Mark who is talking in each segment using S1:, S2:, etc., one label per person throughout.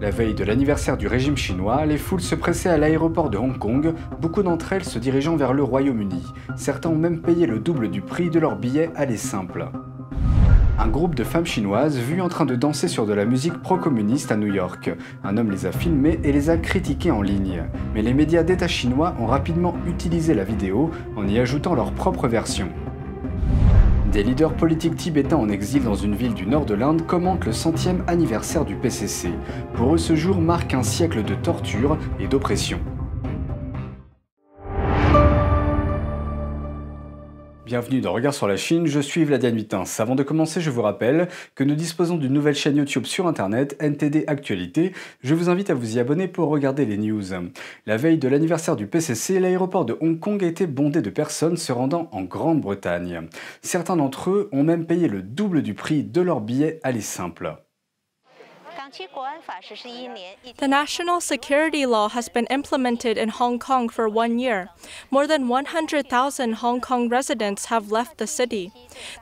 S1: La veille de l'anniversaire du régime chinois, les foules se pressaient à l'aéroport de Hong Kong, beaucoup d'entre elles se dirigeant vers le Royaume-Uni. Certains ont même payé le double du prix de leur billet aller simple. Un groupe de femmes chinoises vues en train de danser sur de la musique pro-communiste à New York. Un homme les a filmées et les a critiquées en ligne. Mais les médias d'État chinois ont rapidement utilisé la vidéo en y ajoutant leur propre version. Des leaders politiques tibétains en exil dans une ville du nord de l'Inde commentent le 100e anniversaire du PCC. Pour eux, ce jour marque un siècle de torture et d'oppression. Bienvenue dans Regard sur la Chine, je suis Vladian Huitins. Avant de commencer, je vous rappelle que nous disposons d'une nouvelle chaîne YouTube sur Internet, NTD Actualité. Je vous invite à vous y abonner pour regarder les news. La veille de l'anniversaire du PCC, l'aéroport de Hong Kong a été bondé de personnes se rendant en Grande-Bretagne. Certains d'entre eux ont même payé le double du prix de leur billet aller simple.
S2: The national security law has been implemented in Hong Kong for 1 year. More than 100,000 Hong Kong residents have left the city.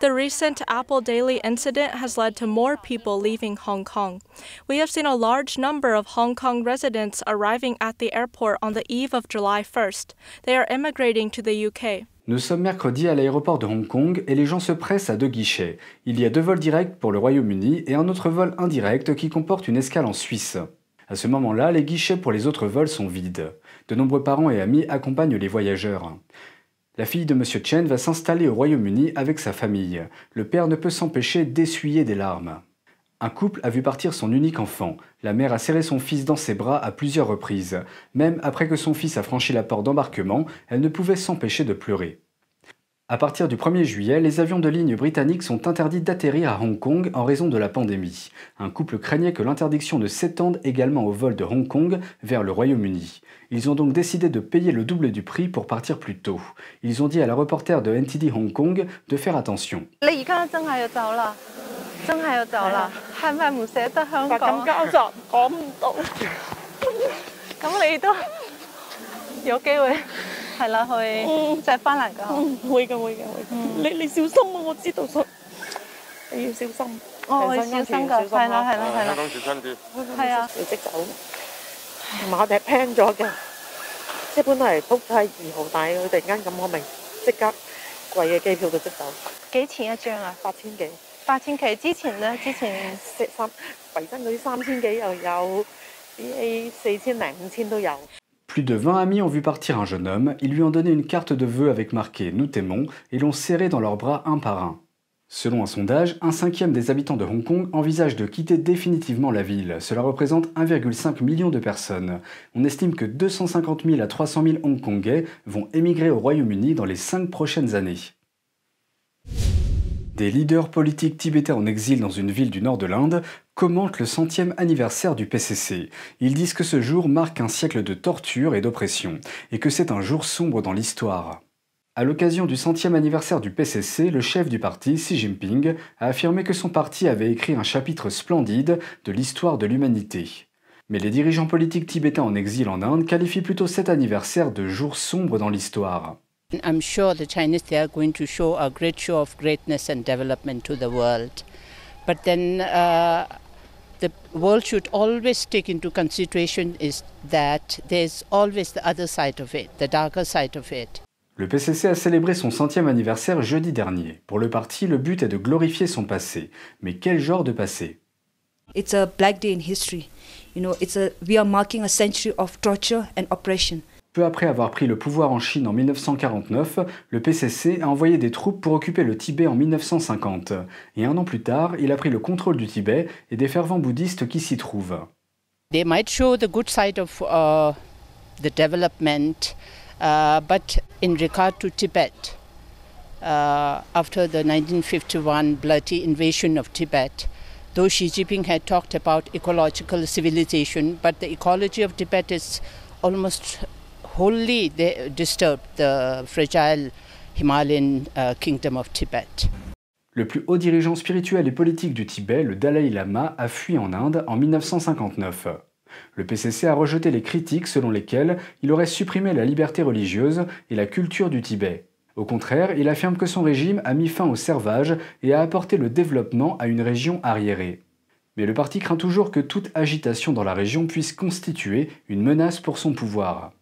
S2: The recent Apple Daily incident has led to more people leaving Hong Kong. We have seen a large number of Hong Kong residents arriving at the airport on the eve of July 1st. They are immigrating to the UK.
S1: Nous sommes mercredi à l'aéroport de Hong Kong et les gens se pressent à 2 guichets. Il y a 2 vols directs pour le Royaume-Uni et un autre vol indirect qui comporte une escale en Suisse. À ce moment-là, les guichets pour les autres vols sont vides. De nombreux parents et amis accompagnent les voyageurs. La fille de M. Chen va s'installer au Royaume-Uni avec sa famille. Le père ne peut s'empêcher d'essuyer des larmes. Un couple a vu partir son unique enfant. La mère a serré son fils dans ses bras à plusieurs reprises. Même après que son fils a franchi la porte d'embarquement, elle ne pouvait s'empêcher de pleurer. À partir du 1er juillet, les avions de ligne britanniques sont interdits d'atterrir à Hong Kong en raison de la pandémie. Un couple craignait que l'interdiction ne s'étende également au vol de Hong Kong vers le Royaume-Uni. Ils ont donc décidé de payer le double du prix pour partir plus tôt. Ils ont dit à la reporter de NTD Hong Kong de faire attention. Plus de 20 amis ont vu partir un jeune homme, ils lui ont donné une carte de vœux avec marqué « Nous t'aimons » et l'ont serré dans leurs bras un par un. Selon un sondage, 1/5 des habitants de Hong Kong envisagent de quitter définitivement la ville. Cela représente 1,5 million de personnes. On estime que 250 000 à 300 000 Hongkongais vont émigrer au Royaume-Uni dans les 5 prochaines années. Des leaders politiques tibétains en exil dans une ville du nord de l'Inde commentent le 100e anniversaire du PCC. Ils disent que ce jour marque un siècle de torture et d'oppression, et que c'est un jour sombre dans l'histoire. À l'occasion du 100e anniversaire du PCC, le chef du parti, Xi Jinping, a affirmé que son parti avait écrit un chapitre splendide de l'histoire de l'humanité. Mais les dirigeants politiques tibétains en exil en Inde qualifient plutôt cet anniversaire de jour sombre dans l'histoire.
S3: I'm sure the Chinese, they are going to show a great show of greatness and development to the world. But then the world should always take into consideration is that there's always the other side of it, the darker side of it.
S1: Le PCC a célébré son 100e anniversaire jeudi dernier. Pour le parti, le but est de glorifier son passé. Mais quel genre de passé?
S4: It's a black day in history. You know, we are marking a century of torture and oppression.
S1: Peu après avoir pris le pouvoir en Chine en 1949, le PCC a envoyé des troupes pour occuper le Tibet en 1950. Et un an plus tard, il a pris le contrôle du Tibet et des fervents bouddhistes qui s'y trouvent.
S3: They might show the good side of the development, but in regard to Tibet, after the 1951 bloody invasion of Tibet, though Xi Jinping had talked about ecological civilization, but the ecology of Tibet is almost wholly disturbed, the fragile Himalayan kingdom of Tibet.
S1: Le plus haut dirigeant spirituel et politique du Tibet, le Dalai Lama, a fui en Inde en 1959. Le PCC a rejeté les critiques selon lesquelles il aurait supprimé la liberté religieuse et la culture du Tibet. Au contraire, il affirme que son régime a mis fin au servage et a apporté le développement à une région arriérée. Mais le parti craint toujours que toute agitation dans la région puisse constituer une menace pour son pouvoir.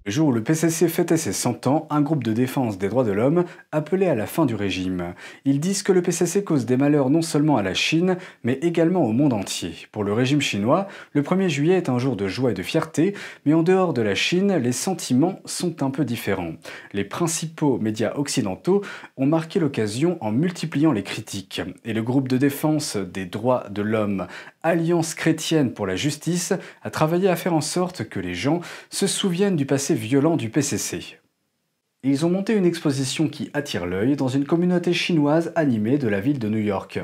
S1: Le jour où le PCC fêtait ses 100 ans, un groupe de défense des droits de l'homme appelait à la fin du régime. Ils disent que le PCC cause des malheurs non seulement à la Chine, mais également au monde entier. Pour le régime chinois, le 1er juillet est un jour de joie et de fierté, mais en dehors de la Chine, les sentiments sont un peu différents. Les principaux médias occidentaux ont marqué l'occasion en multipliant les critiques. Et le groupe de défense des droits de l'homme, Alliance chrétienne pour la justice, a travaillé à faire en sorte que les gens se souviennent du passé violent du PCC. Ils ont monté une exposition qui attire l'œil dans une communauté chinoise animée de la ville de New York.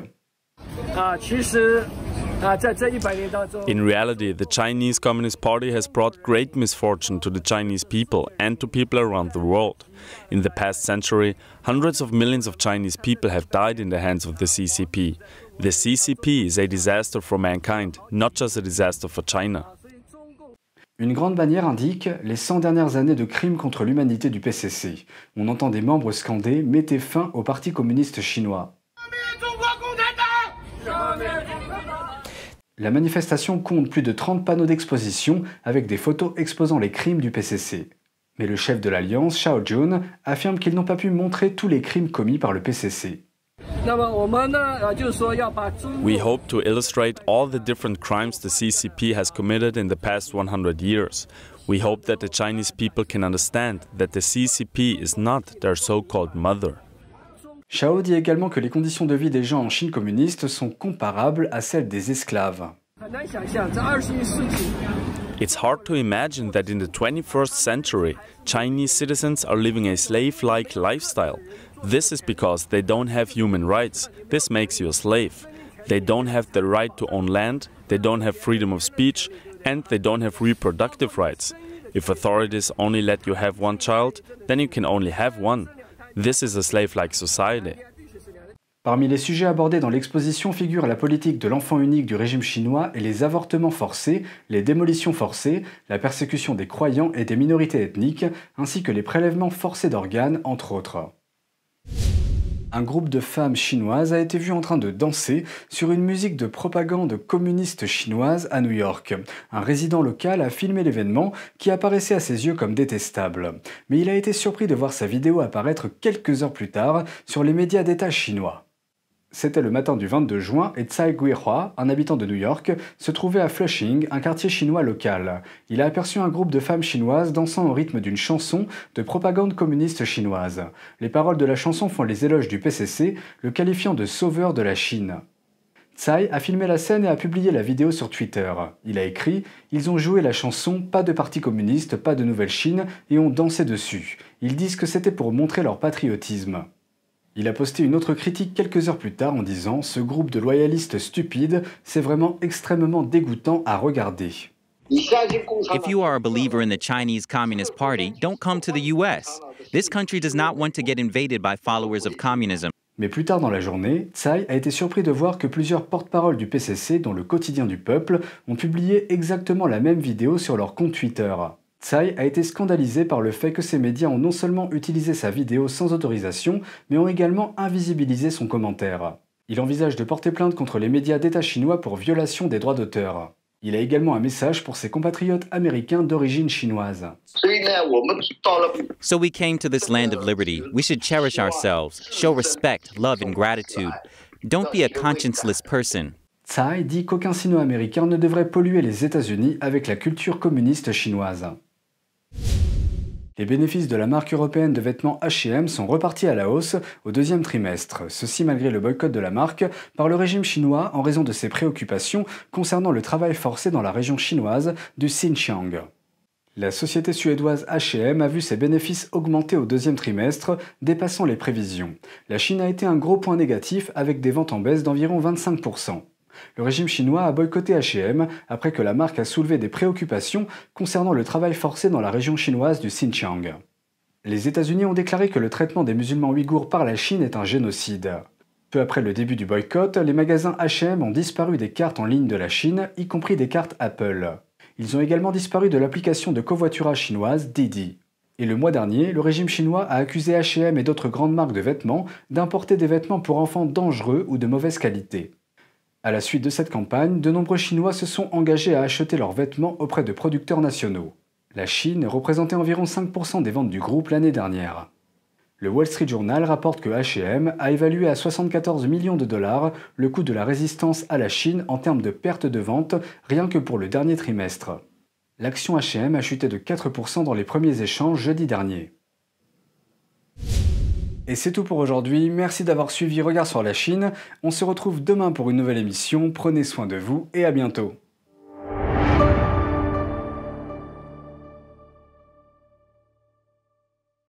S5: In reality, the Chinese Communist Party has brought great misfortune to the Chinese people and to people around the world. In the past century, hundreds of millions of Chinese people have died in the hands of the CCP. The CCP is a disaster for mankind, not just a disaster for China.
S1: Une grande bannière indique les 100 dernières années de crimes contre l'humanité du PCC. On entend des membres scander « Mettez fin au Parti communiste chinois ». La manifestation compte plus de 30 panneaux d'exposition avec des photos exposant les crimes du PCC. Mais le chef de l'Alliance, Xiao Jun, affirme qu'ils n'ont pas pu montrer tous les crimes commis par le PCC.
S5: We hope to illustrate all the different crimes the CCP has committed in the past 100 years. We hope that the Chinese people can understand that the CCP is not their so-called mother.
S1: Xiao dit également que les conditions de vie des gens en Chine communiste sont comparables à celles des esclaves.
S5: It's hard to imagine that in the 21st century, Chinese citizens are living a slave-like lifestyle. This is because they don't have human rights. This makes you a slave. They don't have the right to own land, they don't have freedom of speech, and they don't have reproductive rights. If authorities only let you have one child, then you can only have one. This is a slave-like society.
S1: Parmi les sujets abordés dans l'exposition figurent la politique de l'enfant unique du régime chinois et les avortements forcés, les démolitions forcées, la persécution des croyants et des minorités ethniques, ainsi que les prélèvements forcés d'organes, entre autres. Un groupe de femmes chinoises a été vu en train de danser sur une musique de propagande communiste chinoise à New York. Un résident local a filmé l'événement qui apparaissait à ses yeux comme détestable. Mais il a été surpris de voir sa vidéo apparaître quelques heures plus tard sur les médias d'État chinois. C'était le matin du 22 juin et Tsai Guihua, un habitant de New York, se trouvait à Flushing, un quartier chinois local. Il a aperçu un groupe de femmes chinoises dansant au rythme d'une chanson de propagande communiste chinoise. Les paroles de la chanson font les éloges du PCC, le qualifiant de sauveur de la Chine. Tsai a filmé la scène et a publié la vidéo sur Twitter. Il a écrit « Ils ont joué la chanson « Pas de parti communiste, pas de nouvelle Chine » et ont dansé dessus. Ils disent que c'était pour montrer leur patriotisme. » Il a posté une autre critique quelques heures plus tard en disant « Ce groupe de loyalistes stupides, c'est vraiment extrêmement dégoûtant à regarder. »
S6: If you are a believer in the Chinese Communist Party, don't come to the US. This country does not want to get invaded by followers of communism.
S1: Mais plus tard dans la journée, Tsai a été surpris de voir que plusieurs porte-paroles du PCC, dont le quotidien du peuple, ont publié exactement la même vidéo sur leur compte Twitter. Tsai a été scandalisé par le fait que ces médias ont non seulement utilisé sa vidéo sans autorisation, mais ont également invisibilisé son commentaire. Il envisage de porter plainte contre les médias d'État chinois pour violation des droits d'auteur. Il a également un message pour ses compatriotes américains d'origine chinoise.
S6: So we came to this land of liberty. We should cherish ourselves, show respect, love and gratitude. Don't be a conscienceless person.
S1: Tsai dit qu'aucun sino-américain ne devrait polluer les États-Unis avec la culture communiste chinoise. Les bénéfices de la marque européenne de vêtements H&M sont repartis à la hausse au deuxième trimestre, ceci malgré le boycott de la marque par le régime chinois en raison de ses préoccupations concernant le travail forcé dans la région chinoise du Xinjiang. La société suédoise H&M a vu ses bénéfices augmenter au deuxième trimestre, dépassant les prévisions. La Chine a été un gros point négatif avec des ventes en baisse d'environ 25%. Le régime chinois a boycotté H&M après que la marque a soulevé des préoccupations concernant le travail forcé dans la région chinoise du Xinjiang. Les États-Unis ont déclaré que le traitement des musulmans ouïghours par la Chine est un génocide. Peu après le début du boycott, les magasins H&M ont disparu des cartes en ligne de la Chine, y compris des cartes Apple. Ils ont également disparu de l'application de covoiturage chinoise Didi. Et le mois dernier, le régime chinois a accusé H&M et d'autres grandes marques de vêtements d'importer des vêtements pour enfants dangereux ou de mauvaise qualité. À la suite de cette campagne, de nombreux Chinois se sont engagés à acheter leurs vêtements auprès de producteurs nationaux. La Chine représentait environ 5% des ventes du groupe l'année dernière. Le Wall Street Journal rapporte que H&M a évalué à 74 millions de dollars le coût de la résistance à la Chine en termes de perte de vente rien que pour le dernier trimestre. L'action H&M a chuté de 4% dans les premiers échanges jeudi dernier. Et c'est tout pour aujourd'hui, merci d'avoir suivi Regard sur la Chine. On se retrouve demain pour une nouvelle émission, prenez soin de vous et à bientôt.